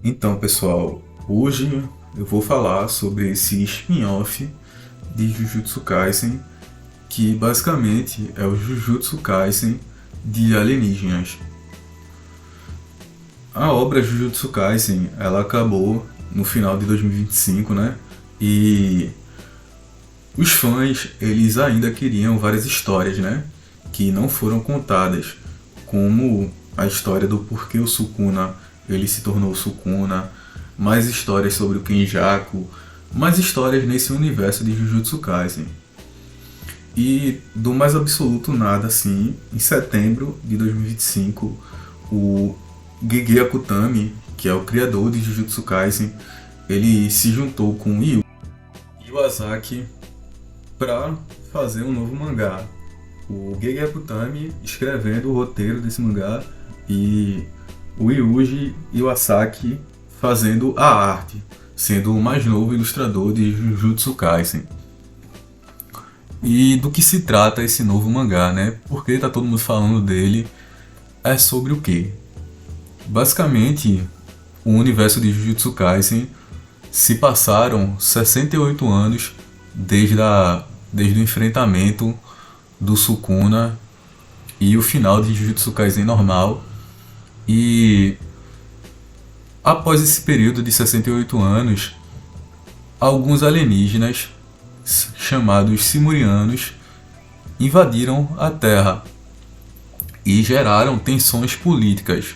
Então, pessoal, hoje eu vou falar sobre esse spin-off de Jujutsu Kaisen, que basicamente é o Jujutsu Kaisen de alienígenas. A obra Jujutsu Kaisen, ela acabou no final de 2025, né? E os fãs, eles ainda queriam várias histórias, né? Que não foram contadas, como a história do porquê o Sukuna ele se tornou Sukuna, mais histórias sobre o Kenjaku, mais histórias nesse universo de Jujutsu Kaisen. E do mais absoluto nada assim, em setembro de 2025, o Gege Akutami, que é o criador de Jujutsu Kaisen, ele se juntou com o Iwasaki para fazer um novo mangá. O Gege Akutami escrevendo o roteiro desse mangá e o Yuji Iwasaki fazendo a arte, sendo o mais novo ilustrador de Jujutsu Kaisen. E do que se trata esse novo mangá, né? Porque tá todo mundo falando dele? É sobre o quê? Basicamente, o universo de Jujutsu Kaisen se passaram 68 anos desde o enfrentamento do Sukuna e o final de Jujutsu Kaisen normal. E após esse período de 68 anos, alguns alienígenas chamados Simurianos invadiram a Terra e geraram tensões políticas.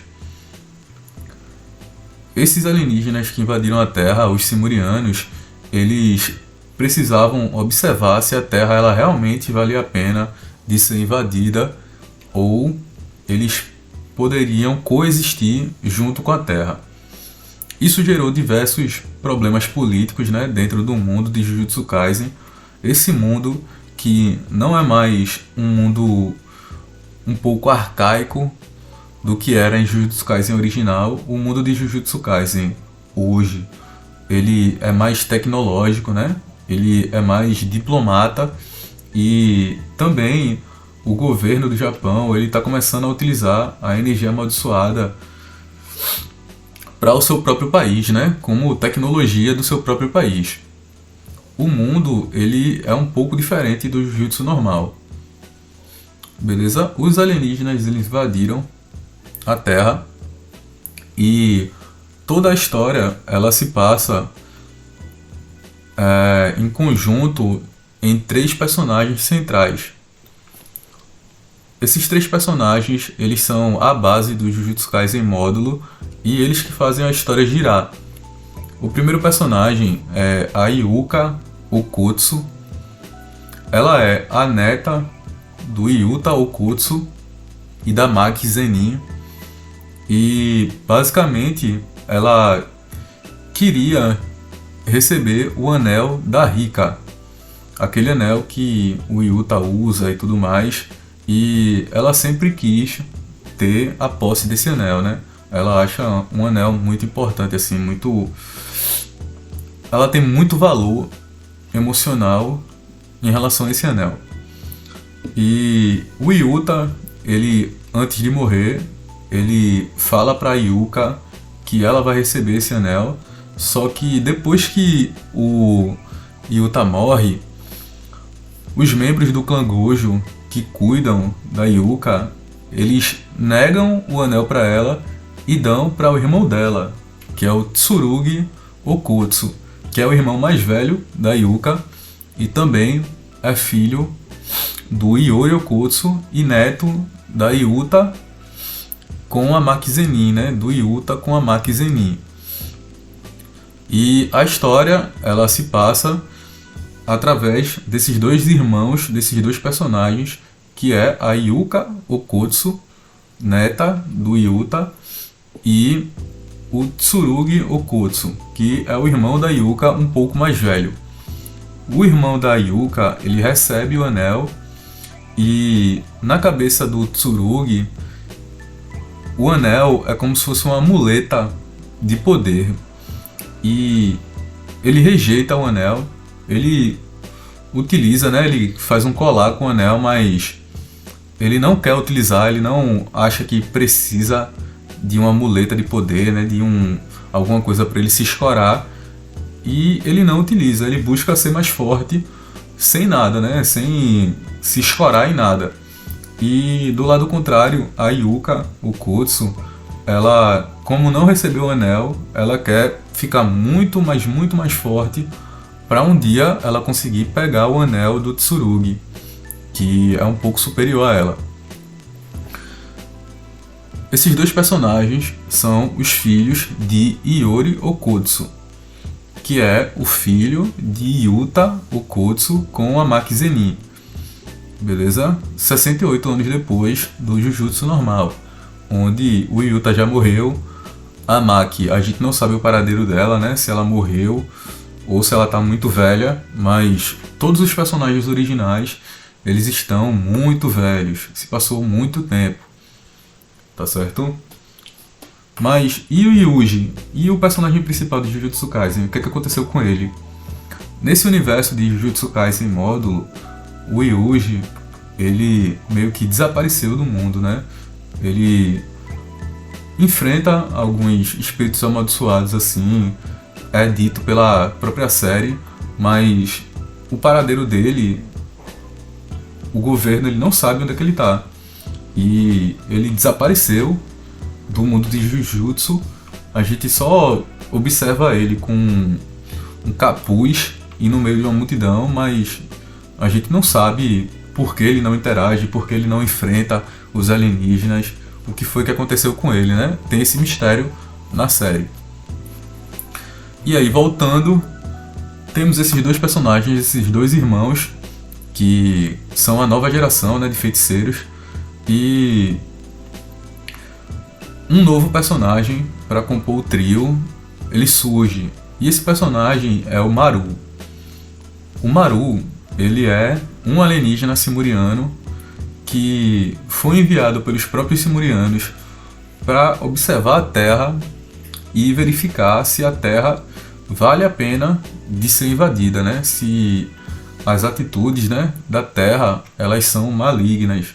Esses alienígenas que invadiram a Terra, os Simurianos, eles precisavam observar se a Terra ela realmente valia a pena de ser invadida ou eles poderiam coexistir junto com a Terra. Isso gerou diversos problemas políticos, né, dentro do mundo de Jujutsu Kaisen. Esse mundo que não é mais um mundo um pouco arcaico do que era em Jujutsu Kaisen original. O mundo de Jujutsu Kaisen hoje, ele é mais tecnológico, né? Ele é mais diplomata e também o governo do Japão ele está começando a utilizar a energia amaldiçoada para o seu próprio país, né? Como tecnologia do seu próprio país. O mundo ele é um pouco diferente do Jujutsu normal, beleza? Os alienígenas eles invadiram a Terra e toda a história ela se passa em conjunto em três personagens centrais. Esses três personagens eles são a base do Jujutsu Kaisen módulo e eles que fazem a história girar. O primeiro personagem é a Yuka Okutsu. Ela é a neta do Yuta Okutsu e da Maki Zenin. E basicamente ela queria receber o anel da Rika, aquele anel que o Yuta usa e tudo mais. E ela sempre quis ter a posse desse anel, né? Ela acha um anel muito importante, assim, muito. Ela tem muito valor emocional em relação a esse anel. E o Yuta, ele, antes de morrer, ele fala pra Yuka que ela vai receber esse anel. Só que depois que o Yuta morre, os membros do clã Gojo que cuidam da Yuka, eles negam o anel para ela e dão para o irmão dela, que é o Tsurugi Okutsu, que é o irmão mais velho da Yuka e também é filho do Iori Okutsu e neto da Yuta com a Maki Zenin, né? Do Yuta com a Maki Zenin. E a história ela se passa através desses dois irmãos, desses dois personagens, que é a Yuka Okutsu, neta do Yuta, e o Tsurugi Okutsu, que é o irmão da Yuka um pouco mais velho. O irmão da Yuka, ele recebe o anel e na cabeça do Tsurugi, o anel é como se fosse uma muleta de poder. E ele rejeita o anel, ele utiliza, né? Ele faz um colar com o anel, mas ele não quer utilizar, ele não acha que precisa de uma muleta de poder, né, de alguma coisa para ele se escorar, e ele não utiliza, ele busca ser mais forte sem nada, né, sem se escorar em nada. E do lado contrário, a Yuka, o Kotsu, ela, como não recebeu o anel, ela quer ficar muito mais forte para um dia ela conseguir pegar o anel do Tsurugi, que é um pouco superior a ela. Esses dois personagens são os filhos de Iori Okotsu, que é o filho de Yuta Okotsu com a Maki Zenin. Beleza? 68 anos depois do Jujutsu normal, onde o Yuta já morreu, a Maki, a gente não sabe o paradeiro dela, né? Se ela morreu ou se ela tá muito velha, mas todos os personagens originais, eles estão muito velhos, se passou muito tempo, tá certo? Mas e o Yuji? E o personagem principal de Jujutsu Kaisen? O que aconteceu com ele? Nesse universo de Jujutsu Kaisen módulo, o Yuji, ele meio que desapareceu do mundo, né? Ele enfrenta alguns espíritos amaldiçoados, assim, é dito pela própria série, mas o paradeiro dele, o governo, ele não sabe onde é que ele tá. E ele desapareceu do mundo de Jujutsu, a gente só observa ele com um capuz e no meio de uma multidão, mas a gente não sabe por que ele não interage, por que ele não enfrenta os alienígenas, o que foi que aconteceu com ele, né? Tem esse mistério na série. E aí, voltando, temos esses dois personagens, esses dois irmãos, que são a nova geração, né, de feiticeiros, e um novo personagem para compor o trio, ele surge. E esse personagem é o Maru. O Maru, ele é um alienígena simuriano que foi enviado pelos próprios simurianos para observar a Terra e verificar se a Terra vale a pena de ser invadida, né? Se as atitudes, né, da Terra, elas são malignas.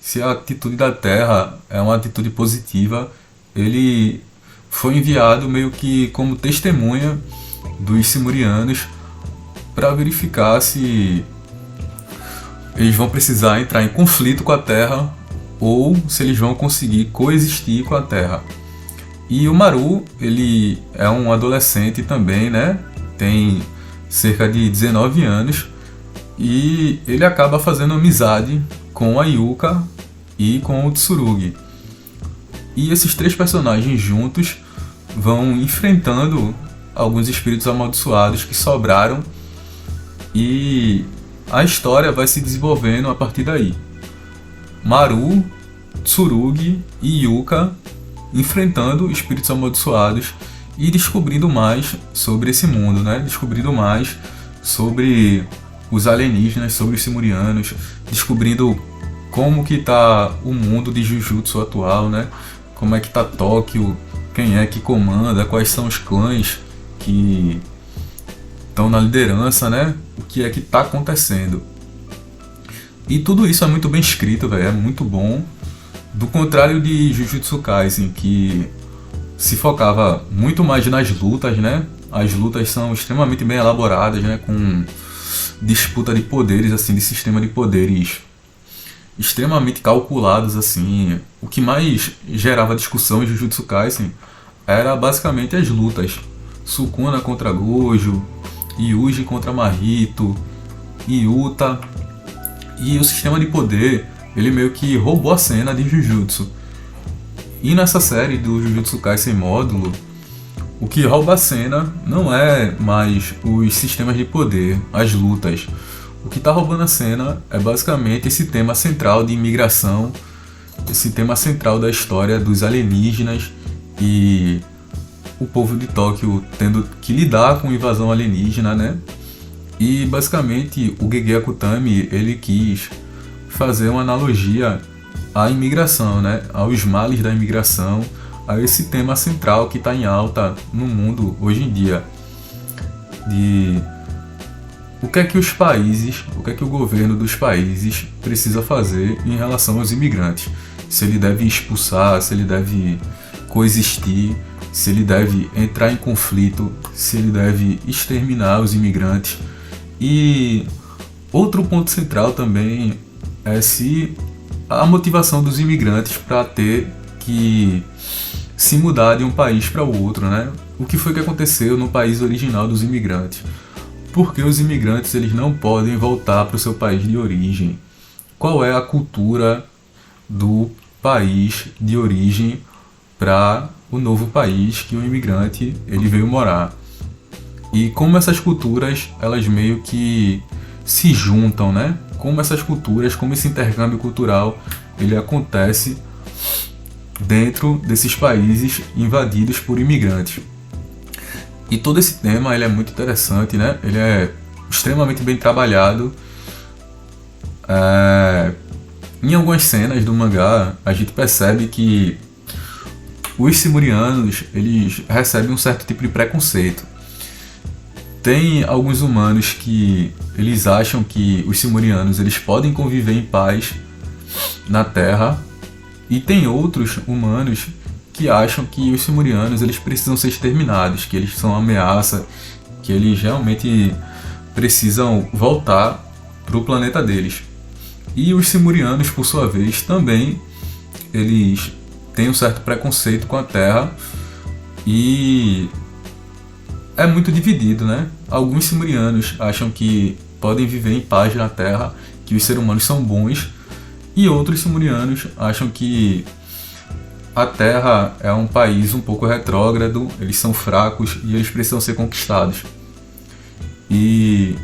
Se a atitude da Terra é uma atitude positiva, ele foi enviado meio que como testemunha dos simurianos para verificar se eles vão precisar entrar em conflito com a Terra ou se eles vão conseguir coexistir com a Terra. E o Maru, ele é um adolescente também, né? Tem cerca de 19 anos e ele acaba fazendo amizade com a Yuka e com o Tsurugi. E esses três personagens juntos vão enfrentando alguns espíritos amaldiçoados que sobraram e a história vai se desenvolvendo a partir daí. Maru, Tsurugi e Yuka enfrentando espíritos amaldiçoados e descobrindo mais sobre esse mundo, né? Descobrindo mais sobre os alienígenas, sobre os simurianos, descobrindo como que tá o mundo de Jujutsu atual, né? Como é que tá Tóquio, quem é que comanda, quais são os clãs que estão na liderança, né? O que é que tá acontecendo. E tudo isso é muito bem escrito, velho, é muito bom. Do contrário de Jujutsu Kaisen, que se focava muito mais nas lutas, né? As lutas são extremamente bem elaboradas, né? Com disputa de poderes, assim, de sistema de poderes extremamente calculados, assim. O que mais gerava discussão em Jujutsu Kaisen era basicamente as lutas. Sukuna contra Gojo, Yuji contra Mahito, Yuta. E o sistema de poder, ele meio que roubou a cena de Jujutsu. E nessa série do Jujutsu Kaisen módulo, o que rouba a cena não é mais os sistemas de poder, as lutas. O que está roubando a cena é basicamente esse tema central de imigração, esse tema central da história dos alienígenas e o povo de Tóquio tendo que lidar com invasão alienígena, né? E basicamente o Gege Akutami, ele quis fazer uma analogia à imigração, né? Aos males da imigração, a esse tema central que está em alta no mundo hoje em dia. De o que é que os países, o que é que o governo dos países precisa fazer em relação aos imigrantes. Se ele deve expulsar, se ele deve coexistir, se ele deve entrar em conflito, se ele deve exterminar os imigrantes. E outro ponto central também é se a motivação dos imigrantes para ter que se mudar de um país para o outro, né? O que foi que aconteceu no país original dos imigrantes? Por que os imigrantes eles não podem voltar para o seu país de origem? Qual é a cultura do país de origem para o novo país que o imigrante ele veio morar? E como essas culturas elas meio que se juntam, né? Como essas culturas, como esse intercâmbio cultural ele acontece dentro desses países invadidos por imigrantes. E todo esse tema ele é muito interessante, né? Ele é extremamente bem trabalhado. Em algumas cenas do mangá, a gente percebe que os simurianos eles recebem um certo tipo de preconceito. Tem alguns humanos que eles acham que os simurianos eles podem conviver em paz na Terra, e tem outros humanos que acham que os simurianos eles precisam ser exterminados, que eles são uma ameaça, que eles realmente precisam voltar para o planeta deles. E os simurianos, por sua vez, também eles têm um certo preconceito com a Terra e é muito dividido, né? Alguns simurianos acham que podem viver em paz na Terra, que os seres humanos são bons, e outros simurianos acham que a Terra é um país um pouco retrógrado, eles são fracos e eles precisam ser conquistados. E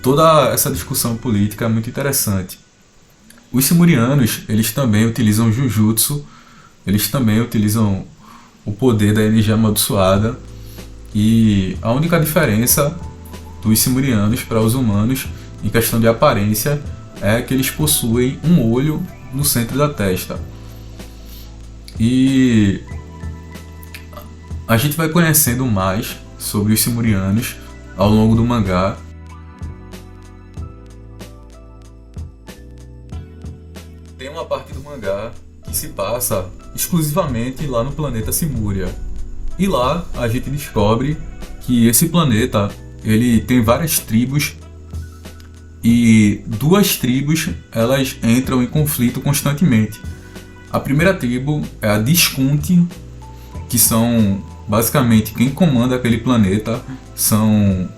toda essa discussão política é muito interessante. Os simurianos, eles também utilizam Jujutsu, eles também utilizam o poder da energia amaldiçoada, e a única diferença dos simurianos para os humanos, em questão de aparência, é que eles possuem um olho no centro da testa. E a gente vai conhecendo mais sobre os simurianos ao longo do mangá. Tem uma parte do mangá que se passa exclusivamente lá no planeta Simúria. E lá a gente descobre que esse planeta ele tem várias tribos, e duas tribos elas entram em conflito constantemente. A primeira tribo é a Disconte, que são basicamente quem comanda aquele planeta, são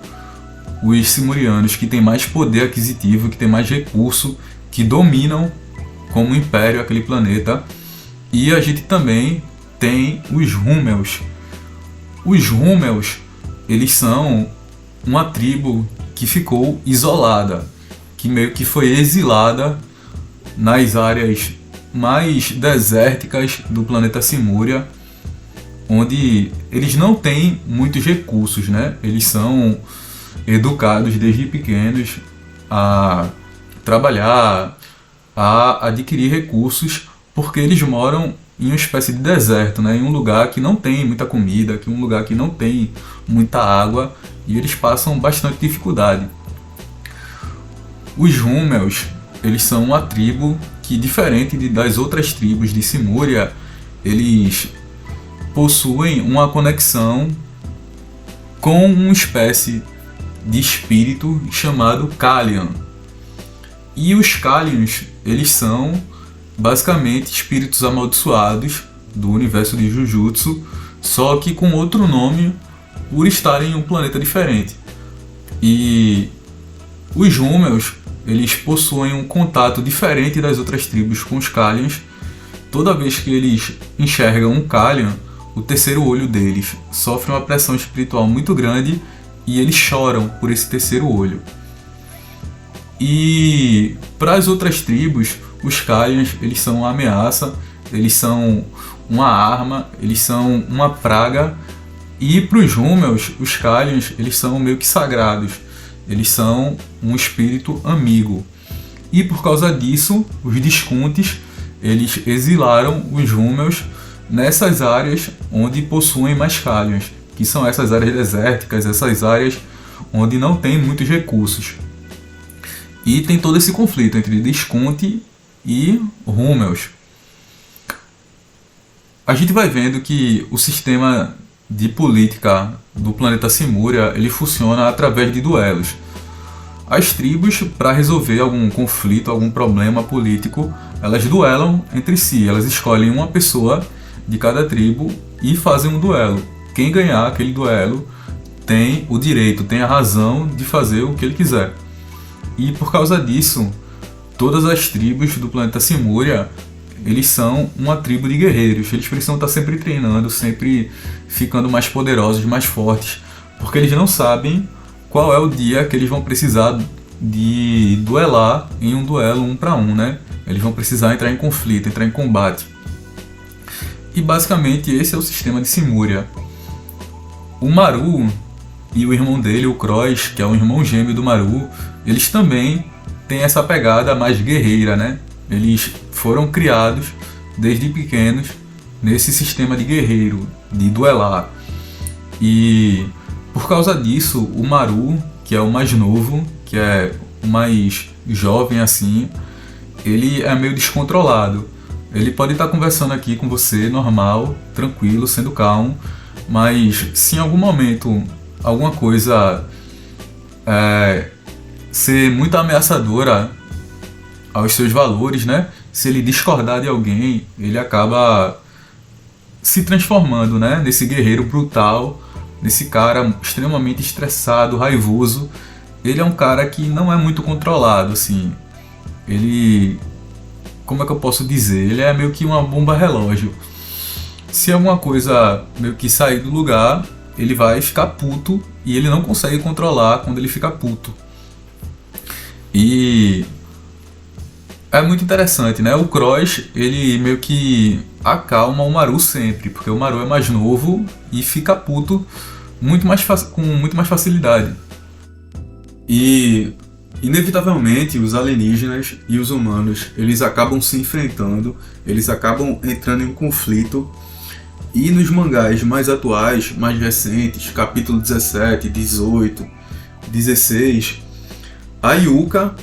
os simurianos que têm mais poder aquisitivo, que têm mais recurso, que dominam como império aquele planeta. E a gente também tem os Hummels. Os Hummels, eles são uma tribo que ficou isolada, que meio que foi exilada nas áreas mais desérticas do planeta Simúria, onde eles não têm muitos recursos, né? Eles são educados desde pequenos a trabalhar, a adquirir recursos, porque eles moram em uma espécie de deserto, né? Em um lugar que não tem muita comida, um lugar que não tem muita água, e eles passam bastante dificuldade. Os Hummels, eles são uma tribo que, diferente das outras tribos de Simúria, eles possuem uma conexão com uma espécie de espírito chamado Kalian. E os Kalians, eles são basicamente espíritos amaldiçoados do universo de Jujutsu, só que com outro nome por estarem em um planeta diferente. E os Hummels, eles possuem um contato diferente das outras tribos com os Kalians. Toda vez que eles enxergam um Kalian, o terceiro olho deles sofre uma pressão espiritual muito grande e eles choram por esse terceiro olho. E para as outras tribos, os Kalians, eles são uma ameaça, eles são uma arma, eles são uma praga. E para os Hummels, os Kalians, eles são meio que sagrados. Eles são um espírito amigo. E por causa disso, os Discontes, eles exilaram os Hummels nessas áreas onde possuem mais Kalians, que são essas áreas desérticas, essas áreas onde não tem muitos recursos. E tem todo esse conflito entre Disconte e Hummels. A gente vai vendo que o sistema de política do planeta Simúria ele funciona através de duelos. As tribos, para resolver algum conflito, algum problema político, elas duelam entre si. Elas escolhem uma pessoa de cada tribo e fazem um duelo. Quem ganhar aquele duelo tem o direito, tem a razão de fazer o que ele quiser. E por causa disso, todas as tribos do planeta Simúria, eles são uma tribo de guerreiros. Eles precisam estar sempre treinando, sempre ficando mais poderosos, mais fortes, porque eles não sabem qual é o dia que eles vão precisar de duelar em um duelo 1 para 1, né? Eles vão precisar entrar em conflito, entrar em combate. E basicamente esse é o sistema de Simúria. O Maru e o irmão dele, o Cross, que é um irmão gêmeo do Maru, eles também têm essa pegada mais guerreira, né? Eles foram criados desde pequenos nesse sistema de guerreiro, de duelar. E por causa disso, o Maru, que é o mais novo, que é o mais jovem assim, ele é meio descontrolado. Ele pode estar conversando aqui com você normal, tranquilo, sendo calmo, mas se em algum momento alguma coisa ser muito ameaçadora aos seus valores, né? Se ele discordar de alguém, ele acaba se transformando, né? Nesse guerreiro brutal, nesse cara extremamente estressado, raivoso. Ele é um cara que não é muito controlado, assim. Ele, como é que eu posso dizer? Ele é meio que uma bomba relógio. Se alguma coisa meio que sair do lugar, ele vai ficar puto e ele não consegue controlar quando ele fica puto. E é muito interessante, né? O Cross, ele meio que acalma o Maru sempre, porque o Maru é mais novo e fica puto com muito mais facilidade. E inevitavelmente os alienígenas e os humanos, eles acabam se enfrentando, eles acabam entrando em conflito. E nos mangás mais atuais, mais recentes, capítulo 17, 18, 16, a Yuka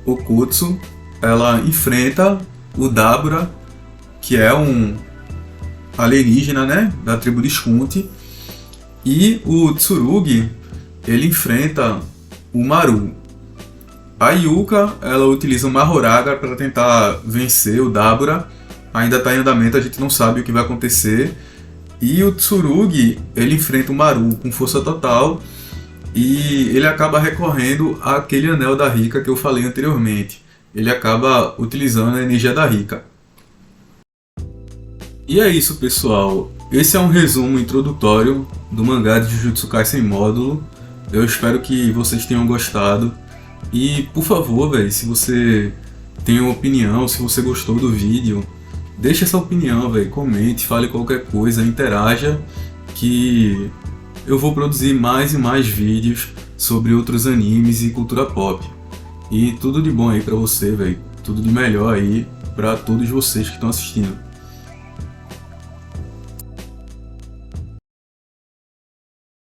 Okkotsu, ela enfrenta o Dabura, que é um alienígena, né, da tribo de Skunti, e o Tsurugi, ele enfrenta o Maru. A Yuka, ela utiliza o Mahoraga para tentar vencer o Dabura. Ainda está em andamento, a gente não sabe o que vai acontecer. E o Tsurugi, ele enfrenta o Maru com força total e ele acaba recorrendo àquele anel da Rika que eu falei anteriormente. Ele acaba utilizando a energia da Rika. E é isso, pessoal. Esse é um resumo introdutório do mangá de Jujutsu Kaisen módulo. Eu espero que vocês tenham gostado. E, por favor, velho, se você tem uma opinião, se você gostou do vídeo, deixe essa opinião, velho, comente, fale qualquer coisa, interaja, que eu vou produzir mais e mais vídeos sobre outros animes e cultura pop. E tudo de bom aí pra você, velho. Tudo de melhor aí pra todos vocês que estão assistindo.